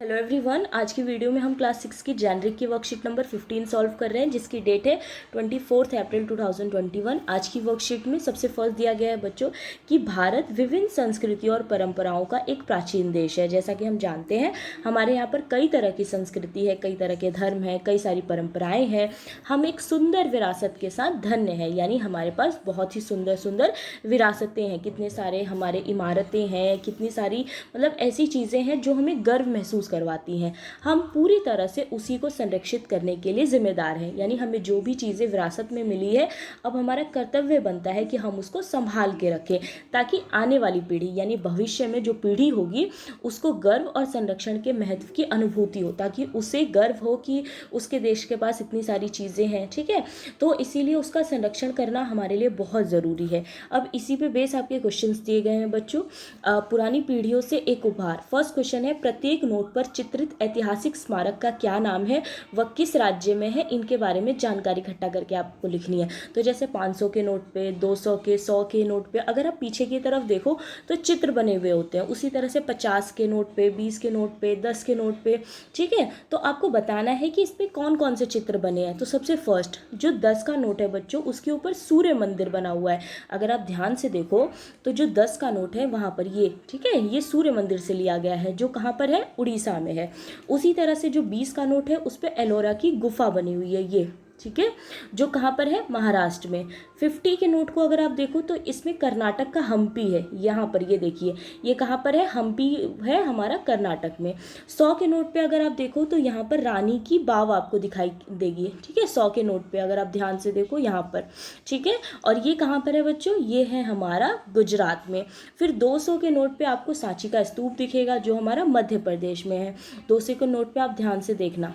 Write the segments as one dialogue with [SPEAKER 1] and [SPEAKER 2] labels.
[SPEAKER 1] Hello everyone, आज की video में हम क्लास 6 की जेनरिक की वर्कशीट नंबर 15 सॉल्व कर रहे हैं, जिसकी डेट है 24 अप्रैल 2021। आज की वर्कशीट में सबसे फर्स्ट दिया गया है बच्चों कि भारत विभिन्न संस्कृतियों और परंपराओं का एक प्राचीन देश है। जैसा कि हम जानते हैं, हमारे यहाँ पर कई तरह की संस्कृति है, कई तरह के धर्म हैं, कई सारी परंपराएं हैं। हम एक सुंदर विरासत के साथ धन्य हैं, यानी हमारे पास बहुत ही सुंदर सुंदर विरासतें हैं। कितने सारे हमारे इमारतें हैं, कितनी सारी मतलब ऐसी चीज़ें हैं जो हमें गर्व महसूस करवाती हैं। हम पूरी तरह से उसी को संरक्षित करने के लिए जिम्मेदार हैं, यानी हमें जो भी चीज़ें विरासत में मिली है, अब हमारा कर्तव्य बनता है कि हम उसको संभाल के रखें, ताकि आने वाली पीढ़ी यानी भविष्य में जो पीढ़ी होगी उसको गर्व और संरक्षण के महत्व की अनुभूति हो, ताकि उसे गर्व हो कि उसके देश के पास इतनी सारी चीज़ें हैं। ठीक है, तो इसीलिए उसका संरक्षण करना हमारे लिए बहुत ज़रूरी है। अब इसी पे बेस आपके क्वेश्चंस दिए गए हैं बच्चों। पुरानी पीढ़ियों से एक उपहार। फर्स्ट क्वेश्चन है, प्रत्येक नोट पर चित्रित ऐतिहासिक स्मारक का क्या नाम है, वह किस राज्य में है, इनके बारे में जानकारी इकट्ठा करके आपको लिखनी है। तो जैसे 500 के नोट पे, 200 के, 100 के नोट पे अगर आप पीछे की तरफ देखो तो चित्र बने हुए होते हैं। उसी तरह से 50 के नोट पे, 20 के नोट पे, 10 के नोट पे। ठीक है, तो आपको बताना है कि इस पर कौन कौन से चित्र बने हैं। तो सबसे फर्स्ट जो 10 का नोट है बच्चों, उसके ऊपर सूर्य मंदिर बना हुआ है। अगर आप ध्यान से देखो तो जो 10 का नोट है वहाँ पर ये, ठीक है, ये सूर्य मंदिर से लिया गया है, जो कहाँ पर है, उड़ीसा में है। उसी तरह से जो 20 का नोट है उस पर एलोरा की गुफा बनी हुई है ये, ठीक है, जो कहाँ पर है, महाराष्ट्र में। 50 के नोट को अगर आप देखो तो इसमें कर्नाटक का हम्पी है, यहाँ पर ये देखिए, ये कहाँ पर है, हम्पी है हमारा कर्नाटक में। 100 के नोट पे अगर आप देखो तो यहाँ पर रानी की बाव आपको दिखाई देगी। ठीक है, 100 के नोट पे अगर आप ध्यान से देखो यहाँ पर, ठीक है, और ये कहाँ पर है बच्चों, ये है हमारा गुजरात में। फिर 200 के नोट पे आपको सांची का स्तूप दिखेगा, जो हमारा मध्य प्रदेश में है। 200 के नोट पे आप ध्यान से देखना,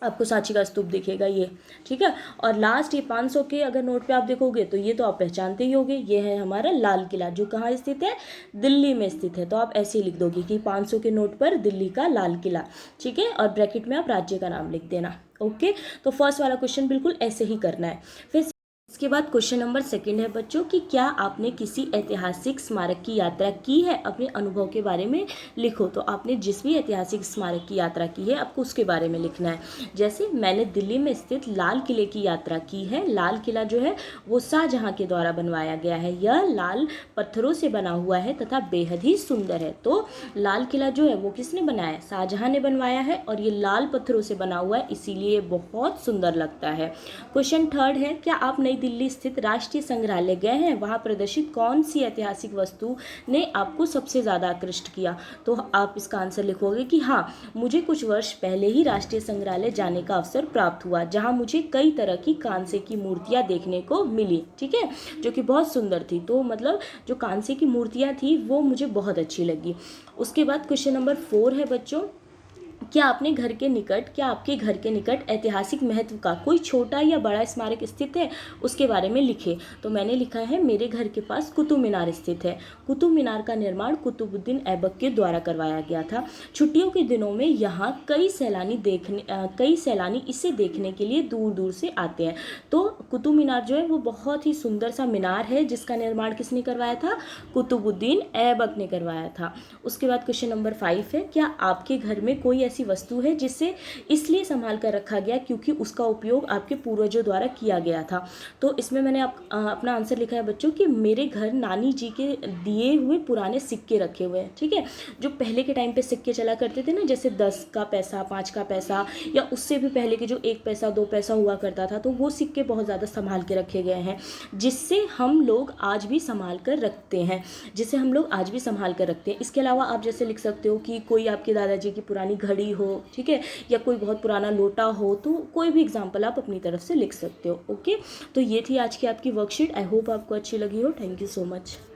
[SPEAKER 1] आपको सांची का स्तूप दिखेगा ये, ठीक है। और लास्ट ये 500 के अगर नोट पे आप देखोगे तो ये तो आप पहचानते ही होंगे, ये है हमारा लाल किला, जो कहाँ स्थित है, दिल्ली में स्थित है। तो आप ऐसे ही लिख दोगे कि 500 के नोट पर दिल्ली का लाल किला, ठीक है, और ब्रैकेट में आप राज्य का नाम लिख देना। ओके, तो फर्स्ट वाला क्वेश्चन बिल्कुल ऐसे ही करना है। फिर इसके बाद क्वेश्चन नंबर सेकंड है बच्चों कि क्या आपने किसी ऐतिहासिक स्मारक की यात्रा की है, अपने अनुभव के बारे में लिखो। तो आपने जिस भी ऐतिहासिक स्मारक की यात्रा की है आपको उसके बारे में लिखना है। जैसे मैंने दिल्ली में स्थित लाल किले की यात्रा की है। लाल किला जो है वो शाहजहां के द्वारा बनवाया गया है। यह लाल पत्थरों से बना हुआ है तथा बेहद ही सुंदर है। तो लाल किला जो है वो किसने बनाया है, शाहजहां ने बनवाया है, और ये लाल पत्थरों से बना हुआ है, इसीलिए बहुत सुंदर लगता है। क्वेश्चन थर्ड है, क्या आप नई दिल्ली स्थित राष्ट्रीय संग्रहालय गए हैं, वहां प्रदर्शित कौन सी ऐतिहासिक वस्तु ने आपको सबसे ज़्यादा आकृष्ट किया। तो आप इसका आंसर लिखोगे कि हाँ, मुझे कुछ वर्ष पहले ही राष्ट्रीय संग्रहालय जाने का अवसर प्राप्त हुआ, जहां मुझे कई तरह की कांसे की मूर्तियां देखने को मिली, ठीक है, जो कि बहुत सुंदर थी। तो मतलब जो कांसे की मूर्तियां थी वो मुझे बहुत अच्छी लगी। उसके बाद क्वेश्चन नंबर 4 है बच्चों, क्या आपके घर के निकट ऐतिहासिक महत्व का कोई छोटा या बड़ा स्मारक स्थित है, उसके बारे में लिखे। तो मैंने लिखा है, मेरे घर के पास कुतुब मीनार स्थित है। कुतुब मीनार का निर्माण कुतुबुद्दीन ऐबक के द्वारा करवाया गया था। छुट्टियों के दिनों में यहाँ कई सैलानी इसे देखने के लिए दूर दूर से आते हैं। तो कुतुब मीनार जो है वो बहुत ही सुंदर सा मीनार है, जिसका निर्माण किसने करवाया था, कुतुबुद्दीन ऐबक ने करवाया था। उसके बाद क्वेश्चन नंबर 5 है, क्या आपके घर में कोई ऐसी वस्तु है जिसे इसलिए संभाल कर रखा गया क्योंकि उसका उपयोग आपके पूर्वजों द्वारा किया गया था। तो इसमें मैंने अपना आंसर लिखा है बच्चों कि मेरे घर नानी जी के दिए हुए पुराने सिक्के रखे हुए हैं। ठीक है, जो पहले के टाइम पे सिक्के चला करते थे ना, जैसे 10 का पैसा, 5 का पैसा, या उससे भी पहले के जो 1 पैसा 2 पैसा हुआ करता था, तो वो सिक्के बहुत ज़्यादा संभाल के रखे गए हैं, जिससे हम लोग आज भी संभाल कर रखते हैं, इसके अलावा आप जैसे लिख सकते हो कि कोई आपके दादाजी की पुरानी घड़ी हो, ठीक है, या कोई बहुत पुराना लोटा हो, तो कोई भी एग्जाम्पल आप अपनी तरफ से लिख सकते हो। ओके, तो ये थी आज की आपकी वर्कशीट। आई होप आपको अच्छी लगी हो। Thank you so much.